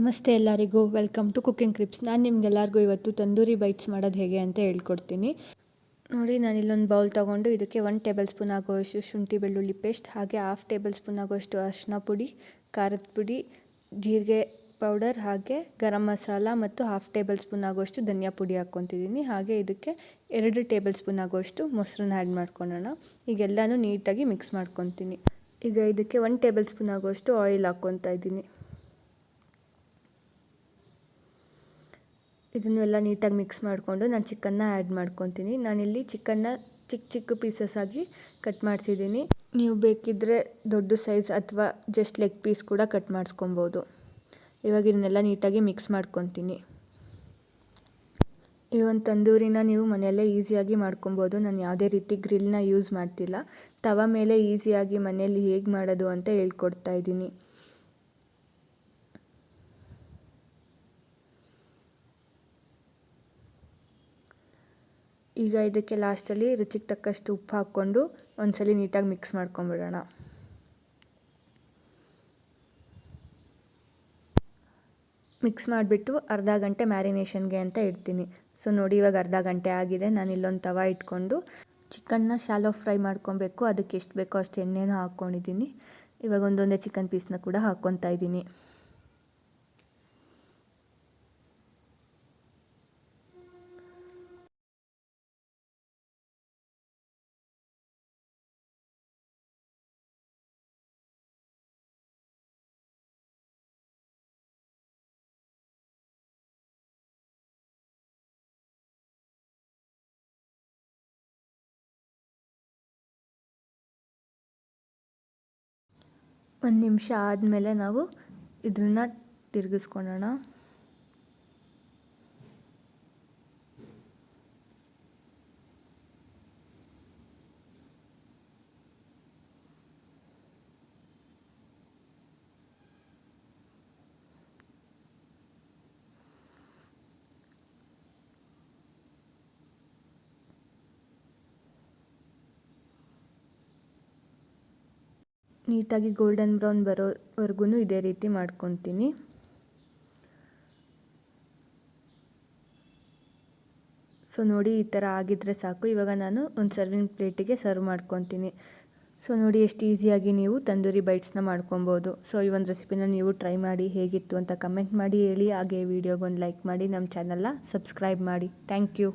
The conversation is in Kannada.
ನಮಸ್ತೆ ಎಲ್ಲರಿಗೂ, ವೆಲ್ಕಮ್ ಟು ಕುಕಿಂಗ್ ಕ್ಲಿಪ್ಸ್. ನಾನು ನಿಮಗೆಲ್ಲರಿಗೂ ಇವತ್ತು ತಂದೂರಿ ಬೈಟ್ಸ್ ಮಾಡೋದು ಹೇಗೆ ಅಂತ ಹೇಳ್ಕೊಡ್ತೀನಿ. ನೋಡಿ, ನಾನು ಇಲ್ಲೊಂದು ಬೌಲ್ ತೊಗೊಂಡು ಇದಕ್ಕೆ 1 ಟೇಬಲ್ ಸ್ಪೂನ್ ಆಗುವಷ್ಟು ಶುಂಠಿ ಬೆಳ್ಳುಳ್ಳಿ ಪೇಸ್ಟ್, ಹಾಗೆ 1/2 ಟೇಬಲ್ ಸ್ಪೂನ್ ಆಗುವಷ್ಟು ಅರಿಶಿನ ಪುಡಿ, ಖಾರದ ಪುಡಿ, ಜೀರಿಗೆ ಪೌಡರ್, ಹಾಗೆ ಗರಂ ಮಸಾಲ ಮತ್ತು 1/2 ಟೇಬಲ್ ಸ್ಪೂನ್ ಆಗುವಷ್ಟು ಧನಿಯಾ ಪುಡಿ ಹಾಕ್ಕೊತಿದ್ದೀನಿ. ಹಾಗೆ ಇದಕ್ಕೆ 2 ಟೇಬಲ್ ಸ್ಪೂನ್ ಆಗುವಷ್ಟು ಮೊಸರನ್ನ ಆ್ಯಡ್ ಮಾಡ್ಕೊಳ್ಳೋಣ. ಈಗೆಲ್ಲನೂ ನೀಟಾಗಿ ಮಿಕ್ಸ್ ಮಾಡ್ಕೊತೀನಿ. ಈಗ ಇದಕ್ಕೆ 1 ಟೇಬಲ್ ಸ್ಪೂನ್ ಆಗುವಷ್ಟು ಆಯಿಲ್ ಹಾಕ್ಕೊತಾ ಇದ್ದೀನಿ. ಇದನ್ನೆಲ್ಲ ನೀಟಾಗಿ ಮಿಕ್ಸ್ ಮಾಡಿಕೊಂಡು ನಾನು ಚಿಕನ್ನ ಆ್ಯಡ್ ಮಾಡ್ಕೊತೀನಿ. ನಾನಿಲ್ಲಿ ಚಿಕನ್ನ ಚಿಕ್ಕ ಪೀಸಸ್ ಆಗಿ ಕಟ್ ಮಾಡಿಸಿದ್ದೀನಿ. ನೀವು ಬೇಕಿದ್ದರೆ ದೊಡ್ಡ ಸೈಜ್ ಅಥವಾ ಜಸ್ಟ್ ಲೆಗ್ ಪೀಸ್ ಕೂಡ ಕಟ್ ಮಾಡಿಸ್ಕೊಬೋದು. ಇವಾಗ ಇದನ್ನೆಲ್ಲ ನೀಟಾಗಿ ಮಿಕ್ಸ್ ಮಾಡ್ಕೊತೀನಿ. ಈ ಒಂದು ತಂದೂರಿನ ನೀವು ಮನೆಯಲ್ಲೇ ಈಸಿಯಾಗಿ ಮಾಡ್ಕೊಬೋದು. ನಾನು ಯಾವುದೇ ರೀತಿ ಗ್ರಿಲ್ನ ಯೂಸ್ ಮಾಡ್ತಿಲ್ಲ. ತವ ಮೇಲೆ ಈಸಿಯಾಗಿ ಮನೆಯಲ್ಲಿ ಹೇಗೆ ಮಾಡೋದು ಅಂತ ಹೇಳ್ಕೊಡ್ತಾ ಇದ್ದೀನಿ. ಈಗ ಇದಕ್ಕೆ ಲಾಸ್ಟಲ್ಲಿ ರುಚಿಗೆ ತಕ್ಕಷ್ಟು ಉಪ್ಪು ಹಾಕ್ಕೊಂಡು ಒಂದ್ಸಲಿ ನೀಟಾಗಿ ಮಿಕ್ಸ್ ಮಾಡ್ಕೊಂಬಿಡೋಣ. ಮಿಕ್ಸ್ ಮಾಡಿಬಿಟ್ಟು ಅರ್ಧ ಗಂಟೆ ಮ್ಯಾರಿನೇಷನ್ಗೆ ಅಂತ ಇಡ್ತೀನಿ. ಸೊ ನೋಡಿ, ಇವಾಗ ಅರ್ಧ ಗಂಟೆ ಆಗಿದೆ. ನಾನು ಇಲ್ಲೊಂದು ತವ ಇಟ್ಕೊಂಡು ಚಿಕನ್ನ ಶಾಲೋ ಫ್ರೈ ಮಾಡ್ಕೊಬೇಕು. ಅದಕ್ಕೆ ಎಷ್ಟು ಬೇಕೋ ಅಷ್ಟು ಎಣ್ಣೆನ ಹಾಕ್ಕೊಂಡಿದ್ದೀನಿ. ಇವಾಗ ಒಂದೊಂದೇ ಚಿಕನ್ ಪೀಸ್ನ ಕೂಡ ಹಾಕ್ಕೊತಾ ಇದ್ದೀನಿ. ಒಂದು ನಿಮಿಷ ಆದಮೇಲೆ ನಾವು ಇದನ್ನು ತಿರುಗಿಸ್ಕೊಳ್ಳೋಣ. ನೀಟಾಗಿ ಗೋಲ್ಡನ್ ಬ್ರೌನ್ ಬರೋವರೆಗೂ ಇದೇ ರೀತಿ ಮಾಡ್ಕೊತೀನಿ. ಸೊ ನೋಡಿ, ಈ ಥರ ಆಗಿದ್ದರೆ ಸಾಕು. ಇವಾಗ ನಾನು ಒಂದು ಸರ್ವಿಂಗ್ ಪ್ಲೇಟಿಗೆ ಸರ್ವ್ ಮಾಡ್ಕೊತೀನಿ. ಸೊ ನೋಡಿ, ಎಷ್ಟು ಈಸಿಯಾಗಿ ನೀವು ತಂದೂರಿ ಬೈಟ್ಸ್ನ ಮಾಡ್ಕೊಬೋದು. ಸೊ ಈ ಒಂದು ರೆಸಿಪಿನ ನೀವು ಟ್ರೈ ಮಾಡಿ, ಹೇಗಿತ್ತು ಅಂತ ಕಮೆಂಟ್ ಮಾಡಿ ಹೇಳಿ. ಹಾಗೆ ವಿಡಿಯೋಗೊಂದು ಲೈಕ್ ಮಾಡಿ, ನಮ್ಮ ಚಾನಲ್ನ ಸಬ್ಸ್ಕ್ರೈಬ್ ಮಾಡಿ. Thank you.